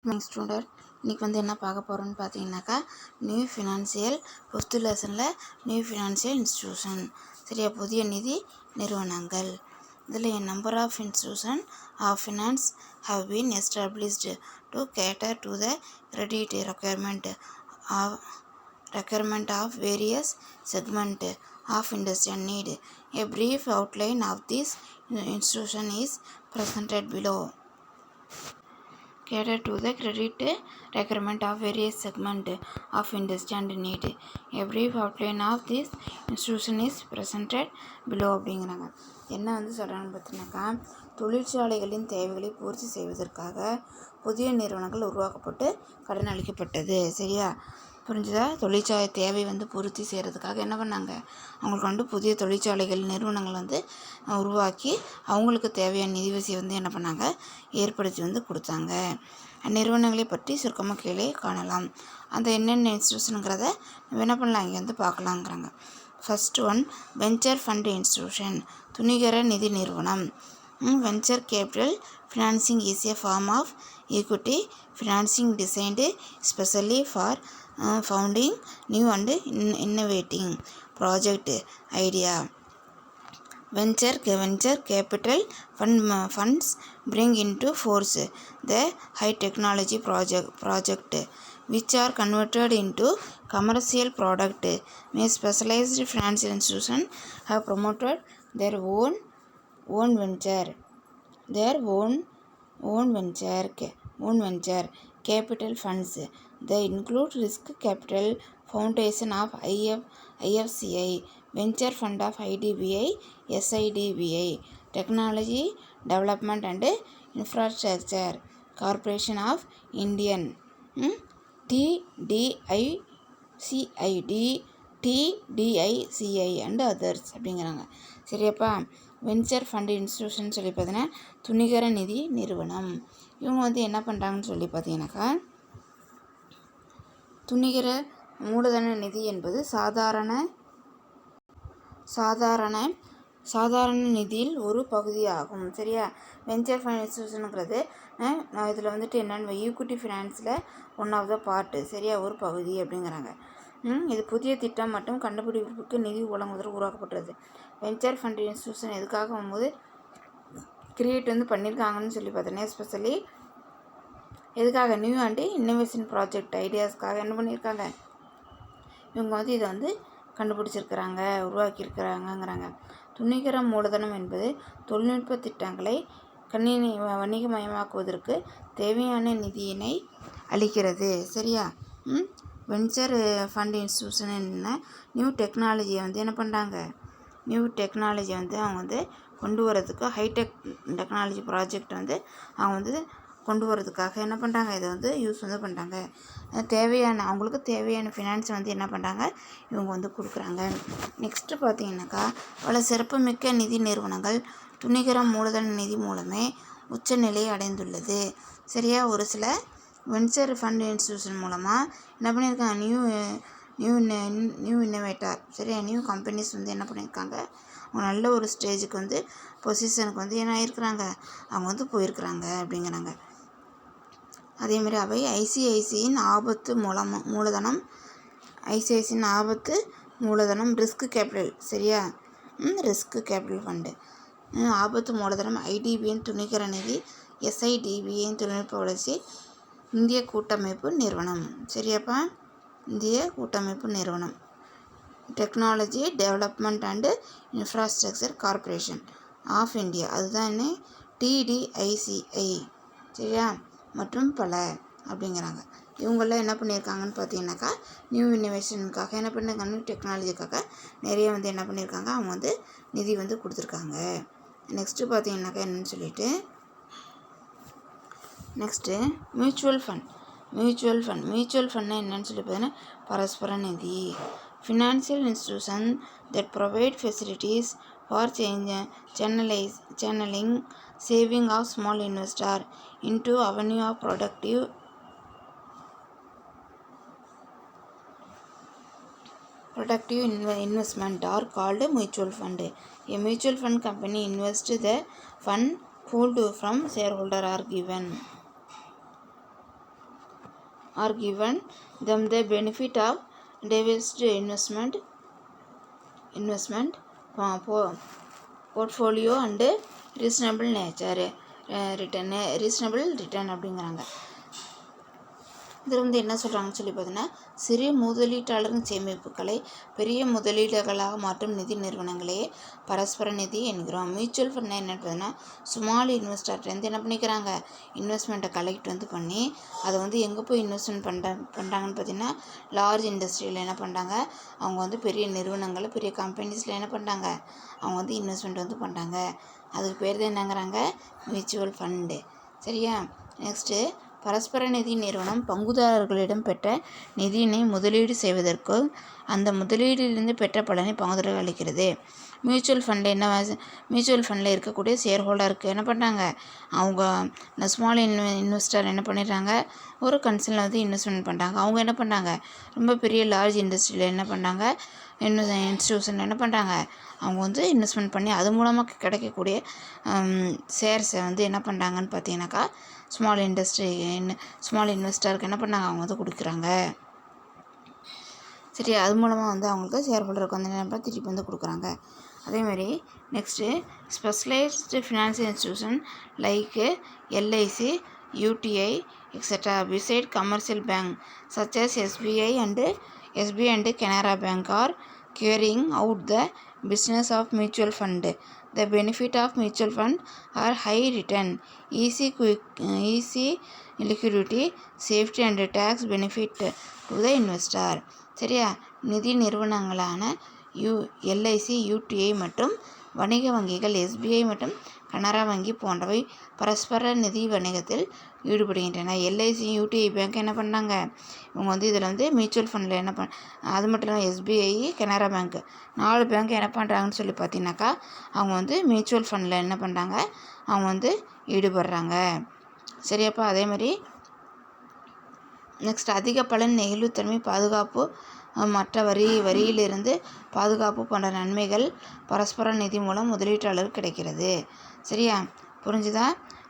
Morning student. இன்றைக்கி என்ன பார்க்க போகிறோன்னு பார்த்தீங்கன்னாக்கா நியூ ஃபினான்சியல் 5th லெசனில் நியூ ஃபினான்சியல் இன்ஸ்டிடியூஷன், சரியா, புதிய நிதி நிறுவனங்கள். இதில் number of institution of finance have been established to cater to the credit requirement of various segment of industry and need. A brief outline of this institution is presented below. Cater to the credit requirement of various segment of industry and need. A brief outline of this institution is presented below. அப்படிங்கிறாங்க. என்ன சொல்கிறாங்கன்னு பார்த்தீங்கன்னாக்கா, தொழிற்சாலைகளின் தேவைகளை பூர்த்தி செய்வதற்காக புதிய நிறுவனங்கள் உருவாக்கப்பட்டு கடன் அளிக்கப்பட்டது. சரியா, புரிஞ்சுதா? தொழிற்சாலை தேவை பூர்த்தி செய்கிறதுக்காக என்ன பண்ணாங்க, அவங்களுக்கு புதிய தொழிற்சாலைகள் நிறுவனங்கள் உருவாக்கி அவங்களுக்கு தேவையான நிதி வசதி என்ன பண்ணாங்க, ஏற்படுத்தி கொடுத்தாங்க. நிறுவனங்களை பற்றி சுருக்கமாக கீழே காணலாம். அந்த என்னென்ன இன்ஸ்டியூஷனுங்கிறத என்ன பண்ணலாம், இங்கே பார்க்கலாங்கிறாங்க. First one, venture fund institution, துணிகர நிதி நிறுவனம். Venture capital financing is a form of equity financing designed specially for founding new and innovating project idea. Venture capital funds bring into force the high technology project which are converted into commercial product. May specialized financial institutions have promoted their own venture capital funds. They include Risk Capital Foundation of IFCI, Venture Fund of IDBI, SIDBI, Technology Development and Infrastructure Corporation of Indian, TDICI and others அப்படிங்கிறாங்க. சரியாப்பா, venture fund institution சொல்லி பார்த்தீங்கன்னா துணிகர நிதி நிறுவனம். இவங்க என்ன பண்ணுறாங்கன்னு சொல்லி பார்த்தீங்கன்னாக்கா, துணிகர மூலதன நிதி என்பது சாதாரண நிதியில் ஒரு பகுதியாகும். சரியா, வெஞ்சர் ஃபண்ட் இன்ஸ்டியூஷனுங்கிறது இதில் என்னென்ன ஈக்விட்டி ஃபினான்ஸில் ஒன் ஆஃப் த பார்ட்டு, சரியா, ஒரு பகுதி அப்படிங்கிறாங்க. இது புதிய திட்டம் மற்றும் கண்டுபிடிப்புக்கு நிதி வழங்குவதற்கு உருவாக்கப்பட்டது. வெஞ்சர் ஃபண்ட் இன்ஸ்டியூஷன் எதுக்காக கிரியேட் பண்ணியிருக்காங்கன்னு சொல்லி பார்த்தீங்கன்னா, எஸ்பெஷலி எதுக்காக, நியூ அண்டு இன்னோவேஷன் ப்ராஜெக்ட் ஐடியாஸ்க்காக என்ன பண்ணியிருக்காங்க, இவங்க இதை கண்டுபிடிச்சிருக்கிறாங்க, உருவாக்கியிருக்கிறாங்கங்கிறாங்க. துணிகர மூலதனம் என்பது தொழில்நுட்ப திட்டங்களை வணிகமயமாக்குவதற்கு தேவையான நிதியினை அளிக்கிறது. சரியா, வெஞ்சர் ஃபண்ட் இன்ஸ்டியூஷன் என்ன, நியூ டெக்னாலஜியை என்ன பண்ணுறாங்க, நியூ டெக்னாலஜியை அவங்க கொண்டு வரதுக்கு ஹைடெக் டெக்னாலஜி ப்ராஜெக்ட் அவங்க கொண்டு வரதுக்காக என்ன பண்ணுறாங்க, இதை யூஸ் பண்ணுறாங்க. அவங்களுக்கு தேவையான ஃபினான்ஸ் என்ன பண்ணுறாங்க, இவங்க கொடுக்குறாங்க. நெக்ஸ்ட்டு பார்த்தீங்கன்னாக்கா, பல சிறப்புமிக்க நிதி நிறுவனங்கள் துணிகர மூலதன நிதி மூலமே உச்ச நிலையை அடைந்துள்ளது. சரியா, ஒரு சில வெஞ்சர் ஃபண்ட் இன்ஸ்டியூஷன் மூலமாக என்ன பண்ணியிருக்காங்க, நியூ இன்னோவேட்டர், சரியா, நியூ கம்பெனிஸ் என்ன பண்ணியிருக்காங்க, அவங்க நல்ல ஒரு ஸ்டேஜுக்கு பொசிஷனுக்கு என்ன ஆகிருக்கிறாங்க, அவங்க போயிருக்கிறாங்க அப்படிங்கிறாங்க. அதேமாதிரி அவை ஐசிஐசியின் ஆபத்து மூலதனம் ரிஸ்க் கேபிட்டல், சரியா, ரிஸ்க் கேபிட்டல் ஃபண்டு, ஆபத்து மூலதனம் ஐடிபியின் துணிகர நிதி, எஸ்ஐடிபியின் தொழில்நுட்ப வளர்ச்சி, இந்திய கூட்டமைப்பு நிறுவனம், சரியாப்பா, இந்திய கூட்டமைப்பு நிறுவனம், technology development and infrastructure corporation of India, அதுதான் TDICI, சரியா, மற்றும் பல அப்படிங்கிறாங்க. இவங்களாம் என்ன பண்ணியிருக்காங்கன்னு பார்த்தீங்கன்னாக்கா, நியூ இன்னோவேஷனுக்காக என்ன பண்ணியிருக்காங்க, நியூ டெக்னாலஜிக்காக நிறைய என்ன பண்ணியிருக்காங்க, அவங்க நிதி கொடுத்துருக்காங்க. நெக்ஸ்ட்டு பார்த்தீங்கன்னாக்கா என்னன்னு சொல்லிட்டு, நெக்ஸ்ட்டு மியூச்சுவல் ஃபண்ட் என்னன்னு சொல்லி பார்த்தீங்கன்னா பரஸ்பர நிதி, financial institution that provide facilities for channeling saving of small investor into avenue of productive investment are called mutual fund. A mutual fund company invests the fund pooled from shareholder are given are given them the benefit of diversified investment portfolio and reasonable return அப்படிங்கிறாங்க. இதில் வந்து என்ன சொல்கிறாங்கன்னு சொல்லி பார்த்தீங்கன்னா, சிறு முதலீட்டாளரின் சேமிப்புகளை பெரிய முதலீடுகளாக மாற்றும் நிதி நிறுவனங்களே பரஸ்பர நிதி என்கிறோம். மியூச்சுவல் ஃபண்ட் என்ன பார்த்தீங்கன்னா, ஸ்மால் இன்வெஸ்டர்லேருந்து என்ன பண்ணிக்கிறாங்க, இன்வெஸ்ட்மெண்ட்டை கலெக்ட் வந்து பண்ணி அதை வந்து எங்கே போய் இன்வெஸ்ட்மெண்ட் பண்ணுறாங்கன்னு பார்த்தீங்கன்னா, லார்ஜ் இண்டஸ்ட்ரியில் என்ன பண்ணுறாங்க, அவங்க வந்து பெரிய நிறுவனங்கள் பெரிய கம்பெனிஸில் என்ன பண்ணுறாங்க, அவங்க வந்து இன்வெஸ்ட்மெண்ட் வந்து பண்ணுறாங்க. அதுக்கு பேர் தான் என்னங்கிறாங்க, மியூச்சுவல் ஃபண்டு. சரியா? நெக்ஸ்ட்டு, பரஸ்பர நிதி நிறுவனம் பங்குதாரர்களிடம் பெற்ற நிதியினை முதலீடு செய்வதற்கு அந்த முதலீடிலிருந்து பெற்ற பலனை பங்குதாரர்கள் அளிக்கிறது. மியூச்சுவல் ஃபண்டில் இருக்கக்கூடிய ஷேர் ஹோல்டருக்கு என்ன பண்ணுறாங்க, அவங்க ஸ்மால் இன்வெஸ்டர் என்ன பண்ணிடுறாங்க, ஒரு கன்சர்னில் வந்து இன்வெஸ்ட்மெண்ட் பண்ணுறாங்க. அவங்க என்ன பண்ணுறாங்க, ரொம்ப பெரிய லார்ஜ் இண்டஸ்ட்ரியில் என்ன பண்ணுறாங்க, இன்ஸ்டியூஷன் என்ன பண்ணுறாங்க, அவங்க வந்து இன்வெஸ்ட்மெண்ட் பண்ணி அது மூலமாக கிடைக்கக்கூடிய ஷேர்ஸை வந்து என்ன பண்ணுறாங்கன்னு பார்த்தீங்கன்னாக்கா, ஸ்மால் இன்வெஸ்டருக்கு என்ன பண்ணாங்க, அவங்க வந்து கொடுக்குறாங்க. சரி, அது மூலமாக வந்து அவங்களுக்கு ஷேர் ஹோல்டருக்கு வந்து என்ன திருப்பி வந்து கொடுக்குறாங்க. அதேமாதிரி next, specialised financial institution like LIC, UTI etcetera beside commercial bank such as SBI and Canara Bank are carrying out the business of mutual fund. The benefit of mutual fund are high return, easy liquidity, safety and tax benefit to the investor. சரியா? நிதி நிறுவனங்களான LIC, UTI மற்றும் வணிக வங்கிகள் SBI மற்றும் கனரா வங்கி போன்றவை பரஸ்பர நிதி வணிகத்தில் ஈடுபடுகின்றன. எல்ஐசி, யூடிஐ பேங்க் என்ன பண்ணாங்க, இவங்க வந்து இதில் வந்து மியூச்சுவல் ஃபண்டில் அது மட்டும் இல்லாமல் எஸ்பிஐ, கனரா பேங்க் 4 பேங்க் என்ன பண்ணுறாங்கன்னு சொல்லி பார்த்தீங்கன்னாக்கா, அவங்க வந்து மியூச்சுவல் ஃபண்டில் என்ன பண்ணுறாங்க, அவங்க வந்து ஈடுபடுறாங்க. சரியாப்பா? அதேமாதிரி நெக்ஸ்ட், அதிக பலன், நெகிழ்வுத்தன்மை, பாதுகாப்பு, மற்ற வரியிலிருந்து பாதுகாப்பு போன்ற நன்மைகள் பரஸ்பர நிதி மூலம் முதலீட்டாளருக்கு கிடைக்கிறது. சரியா? புரிஞ்சுதா?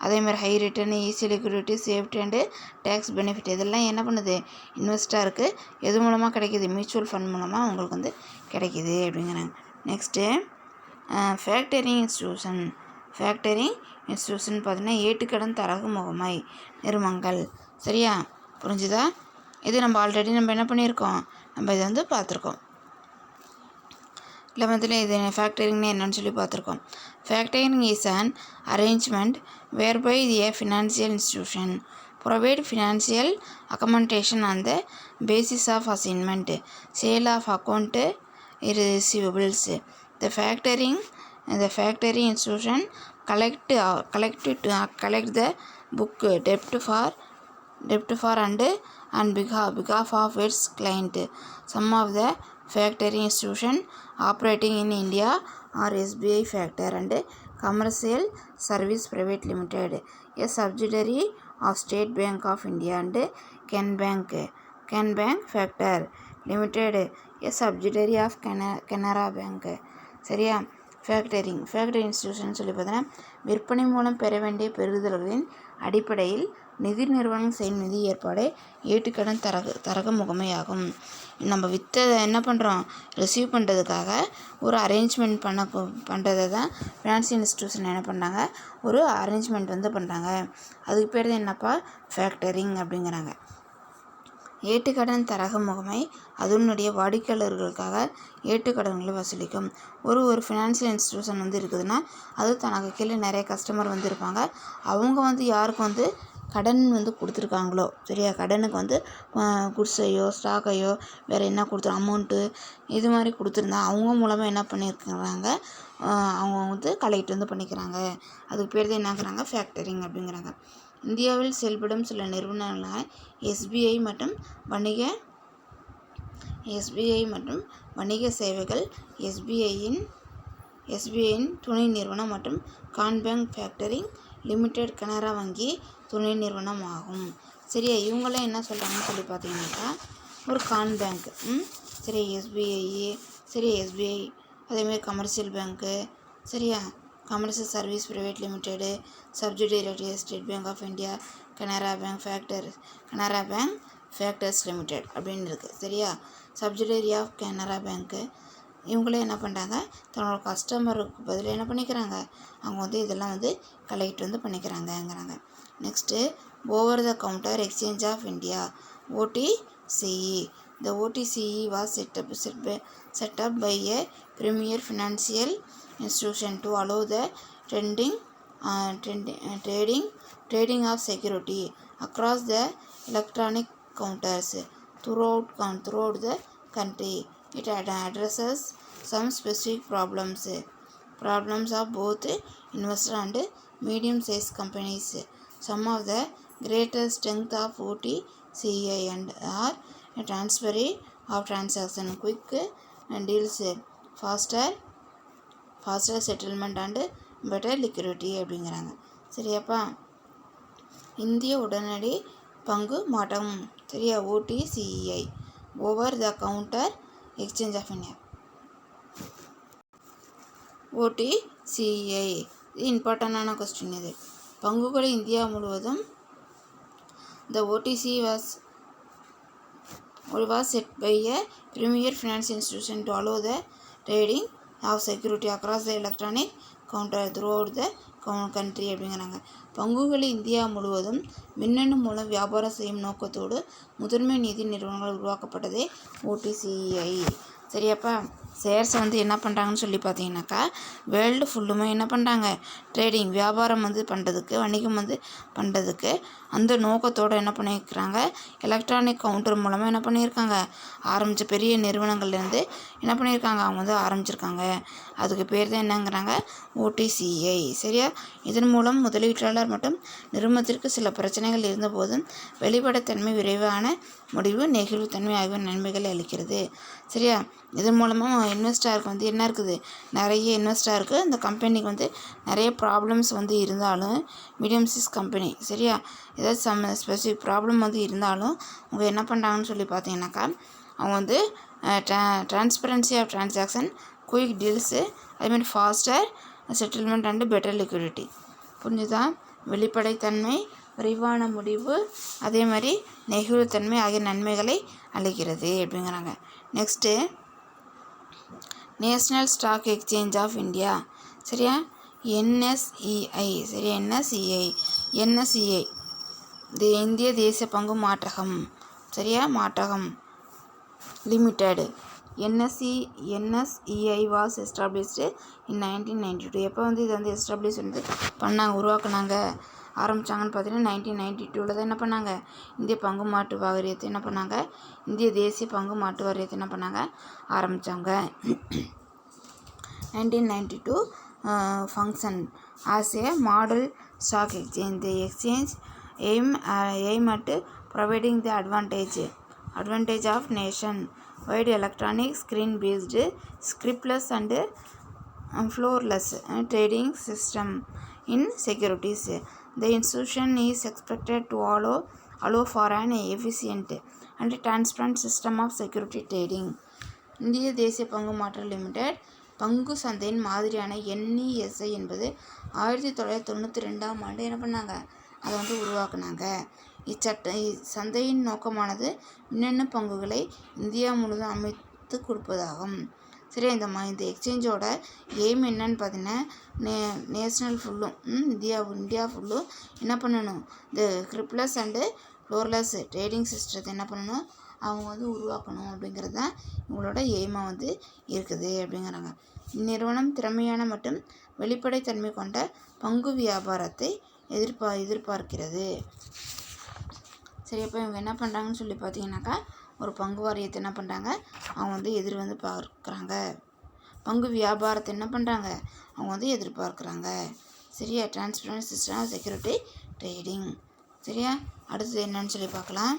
அதேமாதிரி high return, easy liquidity, safety and tax benefit இதெல்லாம் என்ன பண்ணுது, இன்வெஸ்டருக்கு எது மூலமாக கிடைக்கிது, மியூச்சுவல் ஃபண்ட் மூலமாக உங்களுக்கு வந்து கிடைக்கிது அப்படிங்கிறாங்க. நெக்ஸ்ட்டு, ஃபேக்டரிங் இன்ஸ்டியூஷன் பார்த்தீங்கன்னா ஏட்டுக்கடன் தரகு முகமை நிறுவனங்கள். சரியா? புரிஞ்சுதா? இது நம்ம ஆல்ரெடி என்ன பண்ணியிருக்கோம், நம்ம இதை வந்து பார்த்துருக்கோம். 11th இது ஃபேக்டரிங்னா என்னன்னு சொல்லி பார்த்துருக்கோம். Factoring is an arrangement whereby a financial institution provide financial accommodation on the basis of assignment, sale of account receivables. The factoring institution collect the book debt for and on behalf of its client. Some of the factoring institution operating in India are SBI Factor and Commercial Service Private Limited, a subsidiary of State Bank of India, and Can Bank Factor Limited, a subsidiary of Canara Bank. சரியா? Factoring institution சொல்லி பார்த்தீங்கன்னா, விற்பனை மூலம் பெற வேண்டிய பெறுதல்களின் அடிப்படையில் நிதி நிறுவனம் செய்யும் நிதி ஏற்பாடு ஏட்டுக்கடன் தரக முகமையாகும். நம்ம விற்றதை என்ன பண்ணுறோம், ரிசீவ் பண்ணுறதுக்காக ஒரு அரேஞ்ச்மெண்ட் பண்ணுறதை தான் ஃபினான்சியல் இன்ஸ்டியூஷன் என்ன பண்ணுறாங்க, ஒரு அரேஞ்ச்மெண்ட் வந்து பண்ணுறாங்க. அதுக்கு பேர் தான் என்னப்பா, ஃபேக்டரிங் அப்படிங்கிறாங்க. ஏட்டுக்கடன் தரக முகமை அதனுடைய வாடிக்கையாளர்களுக்காக ஏட்டுக்கடன்களை வசூலிக்கும். ஒரு ஃபினான்சியல் இன்ஸ்டியூஷன் வந்து இருக்குதுன்னா, அது தனக்கு கீழே நிறைய கஸ்டமர் வந்து இருப்பாங்க. அவங்க வந்து யாருக்கு வந்து கடன் வந்து கொடுத்துருக்காங்களோ, சரியா, கடனுக்கு வந்து குட்ஸையோ ஸ்டாக்கையோ வேறு என்ன அமௌண்ட்டு இது மாதிரி கொடுத்துருந்தா அவங்க மூலமாக என்ன பண்ணியிருக்கிறாங்க, அவங்க வந்து கலெக்ட் வந்து பண்ணிக்கிறாங்க. அதுக்கு பேர் தான் என்னங்கிறாங்க, ஃபேக்டரிங் அப்படிங்கிறாங்க. இந்தியாவில் செயல்படும் சில நிறுவனங்களாக எஸ்பிஐ மற்றும் வணிக சேவைகள், எஸ்பிஐயின் துணை நிறுவனம் மற்றும் கான்பேங்க் ஃபேக்டரிங் லிமிடெட் கனரா வங்கி துணை நிறுவனம் ஆகும். சரியா? இவங்களாம் என்ன சொல்கிறாங்கன்னு சொல்லி பார்த்தீங்கன்னாக்கா, ஒரு கான்பேங்க், சரி எஸ்பிஐ அதேமாதிரி கமர்ஷியல் பேங்க்கு, சரியா, commercial service private limited, subsidiary State Bank of India, Canara bank factors limited அப்படின்னு இருக்குது. சரியா, சப்சிடரி ஆஃப் கனரா பேங்க்கு. இவங்களே என்ன பண்ணுறாங்க, தன்னோட கஸ்டமருக்கு பதில் என்ன பண்ணிக்கிறாங்க, அவங்க வந்து இதெல்லாம் வந்து கலெக்ட் வந்து பண்ணிக்கிறாங்கங்கிறாங்க. Next, over the counter exchange of India, OTCE. The OTCE was set up by a premier financial institution to allow the trading of security across the electronic counters throughout the country. It addresses some specific problems of both investor and medium-sized companies. Some of the greatest strength of OTCE and are transferring of transaction, quick deals, faster settlement and better liquidity அப்படிங்கிறாங்க. சரியாப்பா, இந்திய உடனடி பங்கு மாற்றம். சரியா, OTCE, over the counter exchange of India. OTCE இது இம்பார்ட்டண்டான question. இது பங்குகளை இந்தியா முழுவதும் the OTCE was set by a premier financial institution to allow the trading of security across the electronic counter throughout the country அப்படிங்கிறாங்க. பங்குகளை India முழுவதும் மின்னணு மூலம் வியாபாரம் செய்யும் நோக்கத்தோடு முதன்மை நிதி நிறுவனங்கள் உருவாக்கப்பட்டதே OTCE. சரியாப்பா, ஷேர்ஸை வந்து என்ன பண்ணுறாங்கன்னு சொல்லி பார்த்தீங்கன்னாக்கா, வேர்ல்டு ஃபுல்லுமே என்ன பண்ணுறாங்க, ட்ரேடிங் வியாபாரம் வந்து பண்ணுறதுக்கு, வணிகம் வந்து பண்ணுறதுக்கு அந்த நோக்கத்தோடு என்ன பண்ணியிருக்கிறாங்க, எலக்ட்ரானிக் கவுண்டர் மூலமாக என்ன பண்ணியிருக்காங்க, ஆரம்பித்த பெரிய நிறுவனங்கள்லேருந்து என்ன பண்ணியிருக்காங்க, அவங்க வந்து ஆரம்பிச்சிருக்காங்க. அதுக்கு பேர் தான் என்னங்கிறாங்க, OTCE. சரியா, இதன் மூலம் முதலீட்டாளர் மற்றும் நிறுவனத்திற்கு சில பிரச்சனைகள் இருந்தபோதும் வெளிப்படைத்தன்மை, விரைவான முடிவு, நெகிழ்வுத்தன்மை ஆகிய நன்மைகளை அளிக்கிறது. சரியா, இதன் மூலமாக இன்வெஸ்டருக்கு வந்து என்ன இருக்குது, நிறைய இன்வெஸ்டருக்கு இந்த கம்பெனிக்கு வந்து நிறைய ப்ராப்ளம்ஸ் வந்து இருந்தாலும், மீடியம் சைஸ் கம்பெனி. சரியா, ஏதாவது ஸ்பெசிஃபிக் ப்ராப்ளம் வந்து இருந்தாலும் அவங்க என்ன பண்ணுறாங்கன்னு சொல்லி பார்த்தீங்கன்னாக்கா, அவங்க வந்து transparency of transaction, quick deals, அதேமாதிரி faster settlement and better liquidity. புரிஞ்சுதா, வெளிப்படைத்தன்மை, விரைவான முடிவு, அதே மாதிரி நெகிழ்வுத்தன்மை ஆகிய நன்மைகளை அளிக்கிறது அப்படிங்கிறாங்க. Next, national stock exchange of India. சரியா, NSEI. சரியா, NSEI இது இந்திய தேசிய பங்கு மாற்றகம். சரியா, மாற்றகம் limited. NSEI was established in 1992. எப்போ வந்து இது வந்து எஸ்டாப்ளிஷ் வந்து பண்ணாங்க, உருவாக்குனாங்க, ஆரம்பித்தாங்கன்னு பார்த்தீங்கன்னா 1992 தான் என்ன பண்ணாங்க, இந்திய பங்கு மாற்று வாரியத்தை என்ன பண்ணாங்க, இந்திய தேசிய பங்கு மாற்று வாரியத்தை என்ன பண்ணாங்க, ஆரம்பித்தாங்க. 1992 function as a model stock exchange. The exchange aim at providing the advantage of nation-wide electronic screen-based, scriptless and floorless trading system in securities. The institution is expected to allow for an efficient and transparent system of security trading. இந்திய தேசிய பங்கு மாற்று limited பங்கு சந்தையின் மாதிரியான NESI என்பது 1992ஆம் ஆண்டு என்ன பண்ணாங்க, அதை வந்து உருவாக்குனாங்க. சந்தையின் நோக்கமானது மின்னணு பங்குகளை இந்தியா முழுவதும் அமைத்து கொடுப்பதாகும். சரி, இந்த எக்ஸ்சேஞ்சோட எய்ம் என்னன்னு பார்த்தீங்கன்னா, நேஷ்னல் ஃபுல்லும் இந்தியா ஃபுல்லும் என்ன பண்ணணும், இந்த ஸ்கிரிப்ட்லெஸ் அண்டு ஃப்ளோர்லெஸ் ட்ரேடிங் சிஸ்டத்தை என்ன பண்ணணும், அவங்க வந்து உருவாக்கணும் அப்படிங்கிறது தான் இவங்களோட எய்மாக வந்து இருக்குது அப்படிங்கிறாங்க. இந்நிறுவனம் திறமையான மற்றும் வெளிப்படைத்தன்மை கொண்ட பங்கு வியாபாரத்தை எதிர்பார்க்கிறது. சரி, அப்போ இவங்க என்ன பண்ணுறாங்கன்னு சொல்லி பார்த்தீங்கன்னாக்கா, ஒரு பங்கு வாரியத்தை என்ன பண்ணுறாங்க, அவங்க வந்து பார்க்குறாங்க. பங்கு வியாபாரத்தை என்ன பண்ணுறாங்க, அவங்க வந்து எதிர்பார்க்குறாங்க. சரியா, டிரான்ஸ்பரன்ட் சிஸ்டம் செக்யூரிட்டி ட்ரேடிங். சரியா, அடுத்தது என்னன்னு சொல்லி பார்க்கலாம்.